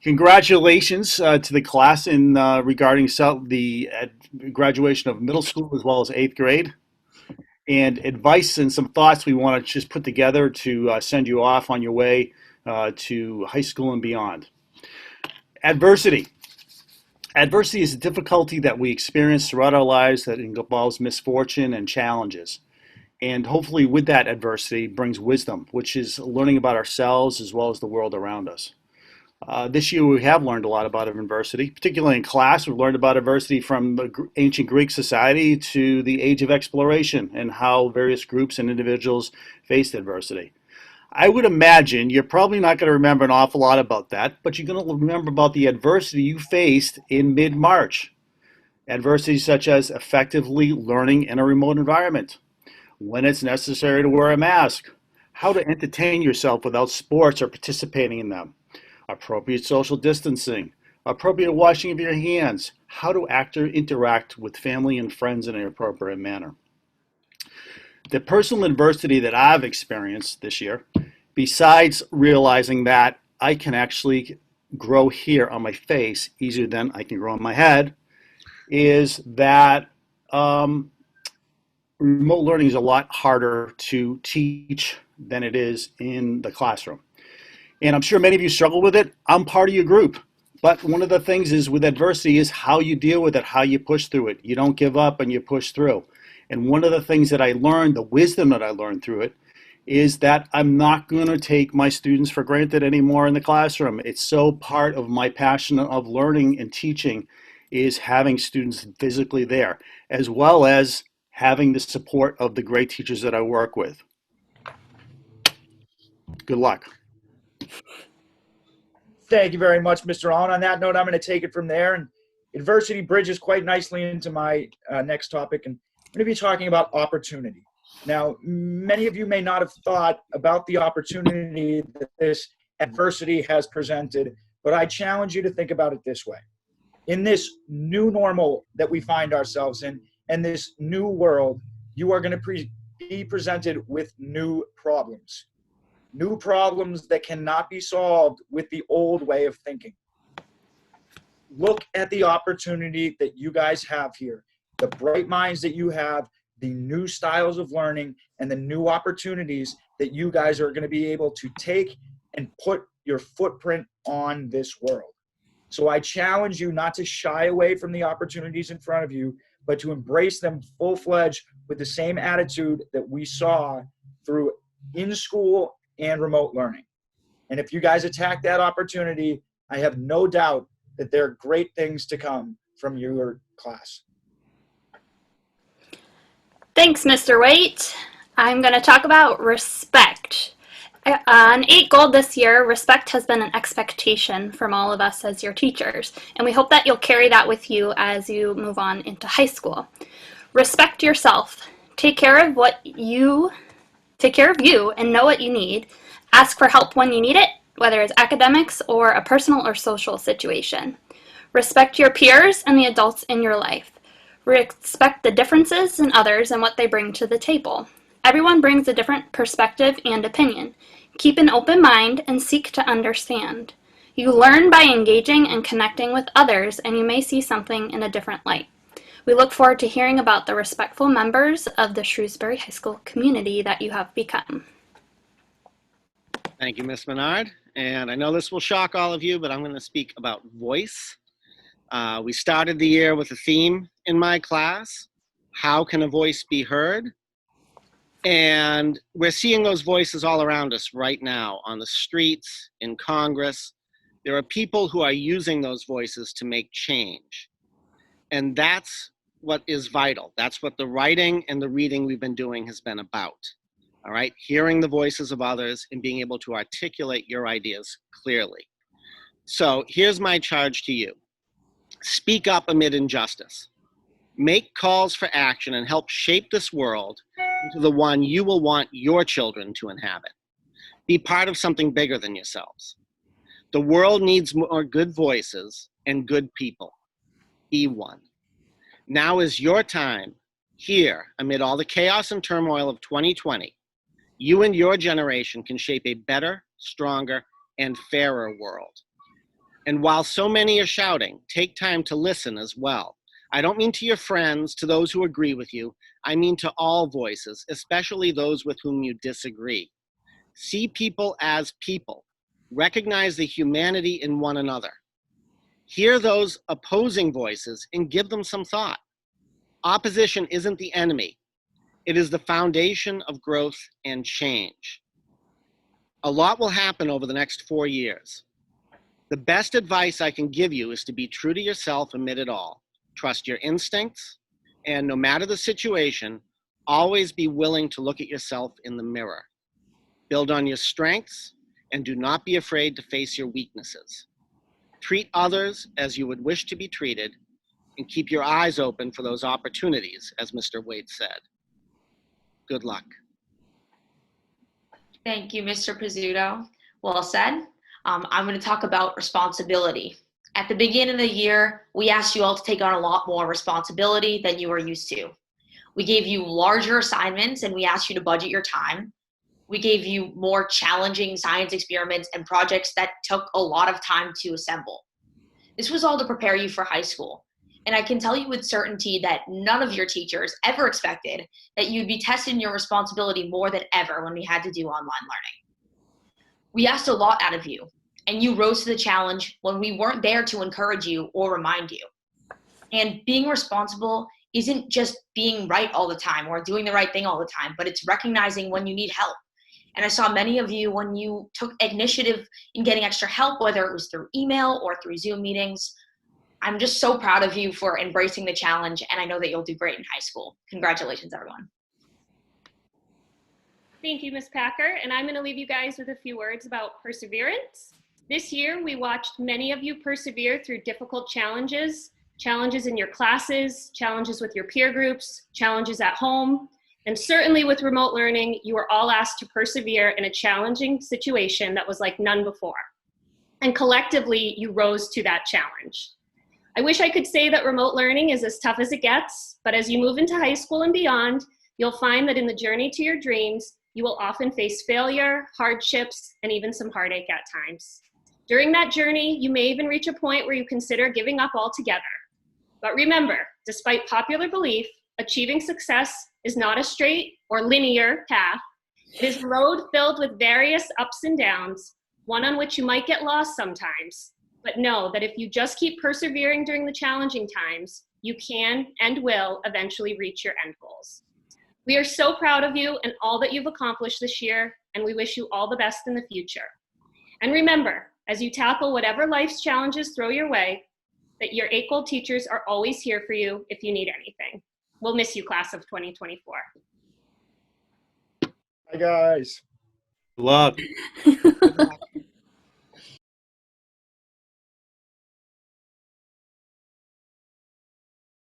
Congratulations to the class in regarding the graduation of middle school as well as eighth grade. And advice and some thoughts we want to just put together to send you off on your way to high school and beyond. Adversity. Adversity is a difficulty that we experience throughout our lives that involves misfortune and challenges. And hopefully, with that adversity brings wisdom, which is learning about ourselves as well as the world around us. This year, we have learned a lot about adversity, particularly in class. We've learned about adversity from the ancient Greek society to the age of exploration and how various groups and individuals faced adversity. I would imagine you're probably not going to remember an awful lot about that, but you're going to remember about the adversity you faced in mid March. Adversity such as effectively learning in a remote environment, when it's necessary to wear a mask, how to entertain yourself without sports or participating in them, appropriate social distancing, appropriate washing of your hands, how to act or interact with family and friends in an appropriate manner. The personal adversity that I've experienced this year, besides realizing that I can actually grow here on my face easier than I can grow on my head, is that remote learning is a lot harder to teach than it is in the classroom. And I'm sure many of you struggle with it. I'm part of your group. But one of the things is with adversity is how you deal with it, how you push through it. You don't give up and you push through. And one of the things that I learned, the wisdom that I learned through it, is that I'm not going to take my students for granted anymore in the classroom. It's so part of my passion of learning and teaching is having students physically there, as well as having the support of the great teachers that I work with. Good luck. Thank you very much, Mr. Allen. On that note, I'm going to take it from there. And adversity bridges quite nicely into my next topic. And I'm going to be talking about opportunity. Now, many of you may not have thought about the opportunity that this adversity has presented, but I challenge you to think about it this way. In this new normal that we find ourselves in, and this new world, you are going to be presented with new problems. New problems that cannot be solved with the old way of thinking. Look at the opportunity that you guys have here, the bright minds that you have, the new styles of learning, and the new opportunities that you guys are going to be able to take and put your footprint on this world. So I challenge you not to shy away from the opportunities in front of you, but to embrace them full-fledged with the same attitude that we saw through in-school and remote learning. And if you guys attack that opportunity, I have no doubt that there are great things to come from your class. Thanks, Mr. Waite. I'm going to talk about respect. On 8 Gold this year, respect has been an expectation from all of us as your teachers, and we hope that you'll carry that with you as you move on into high school. Respect yourself. Take care of you and know what you need. Ask for help when you need it, whether it's academics or a personal or social situation. Respect your peers and the adults in your life. Respect the differences in others and what they bring to the table. Everyone brings a different perspective and opinion. Keep an open mind and seek to understand. You learn by engaging and connecting with others, and you may see something in a different light. We look forward to hearing about the respectful members of the Shrewsbury High School community that you have become. Thank you, Ms. Menard. And I know this will shock all of you, but I'm going to speak about voice. We started the year with a theme in my class, how can a voice be heard? And we're seeing those voices all around us right now, on the streets, in Congress. There are people who are using those voices to make change. And that's what is vital. That's what the writing and the reading we've been doing has been about. All right, hearing the voices of others and being able to articulate your ideas clearly. So here's my charge to you. Speak up amid injustice. Make calls for action and help shape this world into the one you will want your children to inhabit. Be part of something bigger than yourselves. The world needs more good voices and good people. Be one. Now is your time here amid all the chaos and turmoil of 2020. You and your generation can shape a better, stronger, and fairer world. And while so many are shouting, take time to listen as well. I don't mean to your friends, to those who agree with you. I mean to all voices, especially those with whom you disagree. See people as people. Recognize the humanity in one another. Hear those opposing voices and give them some thought. Opposition isn't the enemy. It is the foundation of growth and change. A lot will happen over the next 4 years. The best advice I can give you is to be true to yourself amid it all. Trust your instincts, and no matter the situation, always be willing to look at yourself in the mirror. Build on your strengths, and do not be afraid to face your weaknesses. Treat others as you would wish to be treated, and keep your eyes open for those opportunities, as Mr. Waite said. Good luck. Thank you, Mr. Pizzuto. Well said. I'm going to talk about responsibility. At the beginning of the year, we asked you all to take on a lot more responsibility than you were used to. We gave you larger assignments and we asked you to budget your time. We gave you more challenging science experiments and projects that took a lot of time to assemble. This was all to prepare you for high school. And I can tell you with certainty that none of your teachers ever expected that you'd be testing your responsibility more than ever when we had to do online learning. We asked a lot out of you, and you rose to the challenge when we weren't there to encourage you or remind you. And being responsible isn't just being right all the time or doing the right thing all the time, but it's recognizing when you need help. And I saw many of you when you took initiative in getting extra help, whether it was through email or through Zoom meetings. I'm just so proud of you for embracing the challenge, and I know that you'll do great in high school. Congratulations, everyone. Thank you, Ms. Packer, and I'm going to leave you guys with a few words about perseverance. This year, we watched many of you persevere through difficult challenges, challenges in your classes, challenges with your peer groups, challenges at home, and certainly with remote learning, you were all asked to persevere in a challenging situation that was like none before. And collectively, you rose to that challenge. I wish I could say that remote learning is as tough as it gets, but as you move into high school and beyond, you'll find that in the journey to your dreams, you will often face failure, hardships, and even some heartache at times. During that journey, you may even reach a point where you consider giving up altogether. But remember, despite popular belief, achieving success is not a straight or linear path. It is a road filled with various ups and downs, one on which you might get lost sometimes. But know that if you just keep persevering during the challenging times, you can and will eventually reach your end goals. We are so proud of you and all that you've accomplished this year, and we wish you all the best in the future. And remember, as you tackle whatever life's challenges throw your way, that your 8 Gold teachers are always here for you if you need anything. We'll miss you, class of 2024. Hi, guys. Good luck. Good luck.